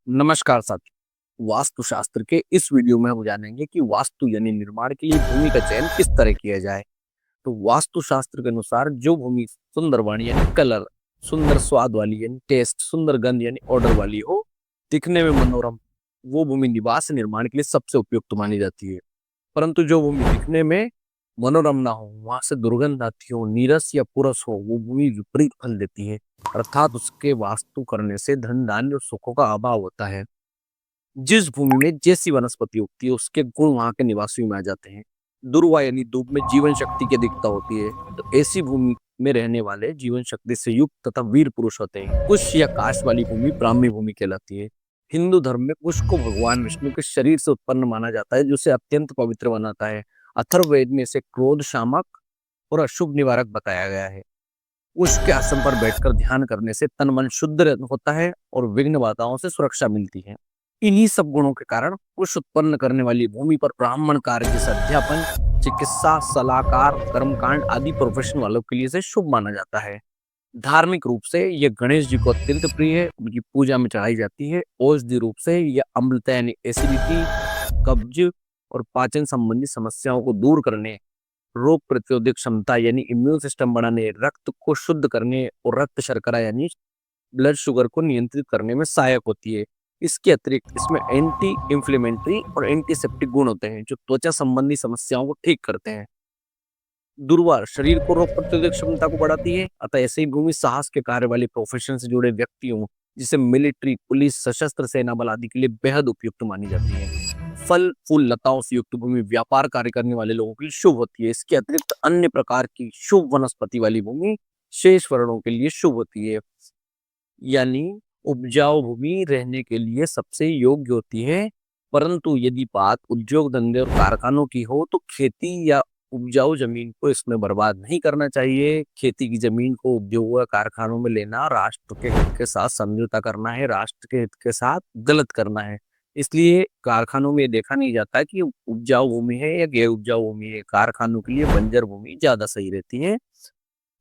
नमस्कार साथियों। वास्तुशास्त्र के इस वीडियो में हम जानेंगे कि वास्तु यानी निर्माण के लिए भूमि का चयन किस तरह किया जाए। तो वास्तुशास्त्र के अनुसार जो भूमि सुंदर वाणी यानी कलर, सुंदर स्वाद वाली यानी टेस्ट, सुंदर गंध यानी ऑर्डर वाली हो, दिखने में मनोरम, वो भूमि निवास निर्माण के लिए सबसे उपयुक्त मानी जाती है। परंतु जो भूमि दिखने में मनोरम ना हो, वहां से दुर्गंध आती हो, नीरस या पुरस हो, वो भूमि विपरीत फल देती है। अर्थात उसके वास्तु करने से धन धान्य और सुखों का अभाव होता है। जिस भूमि में जैसी वनस्पति उगती है उसके गुण वहां के निवासियों में आ जाते हैं। दुर्वा यानी धूप में जीवन शक्ति की अधिकता होती है, तो ऐसी भूमि में रहने वाले जीवन शक्ति से युक्त तथा वीर पुरुष होते हैं। कुश या काश वाली भूमि ब्राह्मी भूमि कहलाती है। हिंदू धर्म में कुश को भगवान विष्णु के शरीर से उत्पन्न माना जाता है, जो उसे अत्यंत पवित्र बनाता है। अथर्ववेद में इसे क्रोध शामक और अशुभ निवारक बताया गया है। उसके आसन पर बैठकर ध्यान करने से तन मन शुद्ध होता है और विघ्न बाधाओं से सुरक्षा मिलती है। इन्हीं सब गुणों के कारण कुश उत्पन्न करने वाली भूमि पर ब्राह्मण कार्य जैसे अध्यापन, चिकित्सा, सलाहकार, कर्मकांड आदि प्रोफेशन वालों के लिए इसे शुभ माना जाता है। धार्मिक रूप से यह गणेश जी को अत्यंत प्रिय है, उनकी पूजा में चढ़ाई जाती है। औषधि रूप से यह अम्लता यानी एसिडिटी, कब्ज और पाचन संबंधी समस्याओं को दूर करने, रोग प्रतिरोधक क्षमता यानी इम्यून सिस्टम बढ़ाने, रक्त को शुद्ध करने और रक्त शर्करा यानी ब्लड शुगर को नियंत्रित करने में सहायक होती है। इसके अतिरिक्त इसमें एंटी इंफ्लेमेटरी और एंटीसेप्टिक गुण होते हैं, जो त्वचा संबंधी समस्याओं को ठीक करते हैं। दुर्वा शरीर को रोग प्रतिरोधक क्षमता को बढ़ाती है, अतः ऐसे ही भूमि साहस के कार्य वाले प्रोफेशन से जुड़े व्यक्तियों, जिसे मिलिट्री, पुलिस, सशस्त्र सेना बल आदि के लिए बेहद उपयुक्त मानी जाती है। फल फूल लताओं से युक्त भूमि व्यापार कार्य करने वाले लोगों के लिए शुभ होती है। इसके अतिरिक्त अन्य प्रकार की शुभ वनस्पति वाली भूमि शेष वर्णों के लिए शुभ होती है, यानी उपजाऊ भूमि रहने के लिए सबसे योग्य होती है। परंतु यदि बात उद्योग धंधे और कारखानों की हो, तो खेती या उपजाऊ जमीन को इसमें बर्बाद नहीं करना चाहिए। खेती की जमीन को उद्योग या कारखानों में लेना राष्ट्र के हित के साथ समझौता करना है, राष्ट्र के हित के साथ गलत करना है। इसलिए कारखानों में ये देखा नहीं जाता कि उपजाऊ भूमि है या गैर उपजाऊ भूमि है। कारखानों के लिए बंजर भूमि ज्यादा सही रहती है।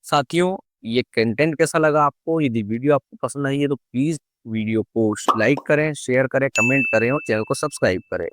साथियों, ये कंटेंट कैसा लगा आपको? यदि वीडियो आपको पसंद आई है तो प्लीज वीडियो को लाइक करें, शेयर करें, कमेंट करें और चैनल को सब्सक्राइब करें।